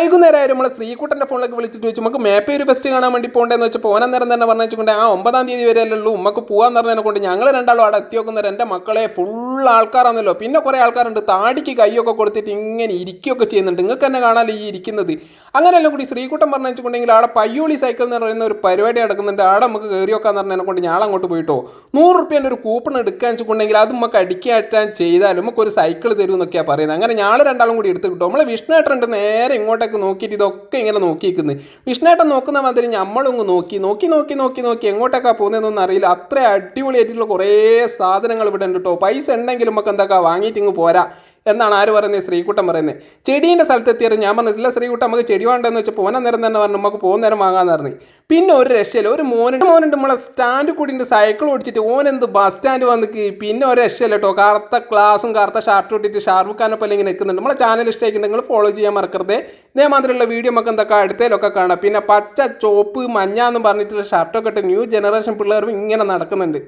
വൈകുന്നേരം നമ്മളെ ശ്രീകുട്ടൻ്റെ ഫോണിലേക്ക് വിളിച്ചിട്ട് വെച്ചു നമുക്ക് മേപ്പേര് ഫെസ്റ്റ് കാണാൻ വേണ്ടി പോകേണ്ടതെന്ന് വെച്ചാൽ പോകാൻ നേരം തന്നെ പറഞ്ഞു വെച്ചുകൊണ്ട് 9-ാം തീയതി വരെയല്ലേ ഉള്ളൂ ഉമ്മക്ക് പോകാൻ പറഞ്ഞതിനെ കൊണ്ട് ഞങ്ങൾ രണ്ടാളും അവിടെ എത്തിയോക്കുന്നവർ എൻ്റെ മക്കളെ ഫുൾ ആൾക്കാരാണല്ലോ. പിന്നെ കുറേ ആൾക്കാരുണ്ട് താടിക്ക് കൈയൊക്കെ കൊടുത്തിട്ട് ഇങ്ങനെ ഇരിക്കുകയൊക്കെ ചെയ്യുന്നുണ്ട്. നിങ്ങൾക്ക് തന്നെ കാണാമല്ലോ ഈ ഇരിക്കുന്നത്. അങ്ങനെയല്ല കൂടി ശ്രീകുട്ടൻ പറഞ്ഞു വെച്ചിട്ടുണ്ടെങ്കിൽ അവിടെ പയ്യോളി സൈക്കിൾ എന്ന് പറയുന്ന ഒരു പരിപാടി നടക്കുന്നുണ്ട്. അവിടെ നമുക്ക് കയറി വെക്കാൻ പറഞ്ഞതിനെ കൊണ്ട് ഞാൻ അങ്ങോട്ട് പോയിട്ടോ 100 റുപ്യേൻ്റെ ഒരു കൂപ്പൺ എടുക്കാൻ വെച്ചിട്ടുണ്ടെങ്കിൽ അത് നമുക്ക് അടിക്കാറ്റാൻ ചെയ്താലും നമുക്ക് ഒരു സൈക്കിൾ തരും എന്നൊക്കെയാണ് പറയുന്നത്. അങ്ങനെ ഞങ്ങൾ രണ്ടാളും കൂടി എടുത്ത് കിട്ടും. നമ്മളെ വിഷ്ണുവേട്ടനുണ്ട് നേരെ ഇങ്ങോട്ടേക്ക് നോക്കിയിട്ട് ഇതൊക്കെ ഇങ്ങനെ നോക്കിയിരിക്കുന്നത്. വിഷ്ണുവേട്ടൻ നോക്കുന്ന മാതിരി നമ്മളിങ്ങ് നോക്കി എങ്ങോട്ടേക്കാണ് പോകുന്നതെന്നൊന്നും അറിയില്ല. അത്ര അടിപൊളിയായിട്ടുള്ള കുറേ സാധനങ്ങൾ ഇവിടെ ഉണ്ട് കേട്ടോ. പൈസ ഉണ്ടെങ്കിലും നമുക്ക് എന്തൊക്കെ വാങ്ങിയിട്ട് ഇങ്ങ് പോരാ എന്നാണ് ആര് പറയുന്നത്? ശ്രീകുട്ടൻ പറയുന്നത്. ചെടീൻ്റെ സ്ഥലത്തെത്തിയാൽ ഞാൻ പറഞ്ഞില്ല ശ്രീകുട്ടൻ നമുക്ക് ചെടി വേണ്ടെന്ന് വെച്ചാൽ പോകാൻ നേരം തന്നെ പറഞ്ഞു നമുക്ക് പോകുന്ന നേരം വാങ്ങാന്ന് പറഞ്ഞു. പിന്നെ ഒരു രക്ഷയില്ല. ഒരു മോനുണ്ട് നമ്മളെ സ്റ്റാൻഡ് കൂടിയിട്ട് സൈക്കിൾ ഓടിച്ചിട്ട് ഓനെന്ത് ബസ് സ്റ്റാൻഡ് വന്നിക്ക്. പിന്നെ ഒരു രക്ഷയില്ല കേട്ടോ. കറുത്ത ഗ്ലാസും കറുത്ത ഷർട്ട് ഇട്ടിട്ട് ഷാറുഖ് ഖാനൊപ്പം ഇങ്ങനെ നിൽക്കുന്നുണ്ട്. നമ്മളെ ചാനൽ ഇഷ്ടമായിട്ടുണ്ടെങ്കിൽ ഫോളോ ചെയ്യാൻ മറക്കരുത്. ഇതേമാതിരിയുള്ള വീഡിയോ നമുക്ക് എന്തൊക്കെ അടുത്തേലൊക്കെ കാണാം. പിന്നെ പച്ച ചോപ്പ് മഞ്ഞ എന്ന് പറഞ്ഞിട്ടുള്ള ഷർട്ടൊക്കെ ഇട്ട് ന്യൂ ജനറേഷൻ പിള്ളേരും ഇങ്ങനെ നടക്കുന്നുണ്ട്.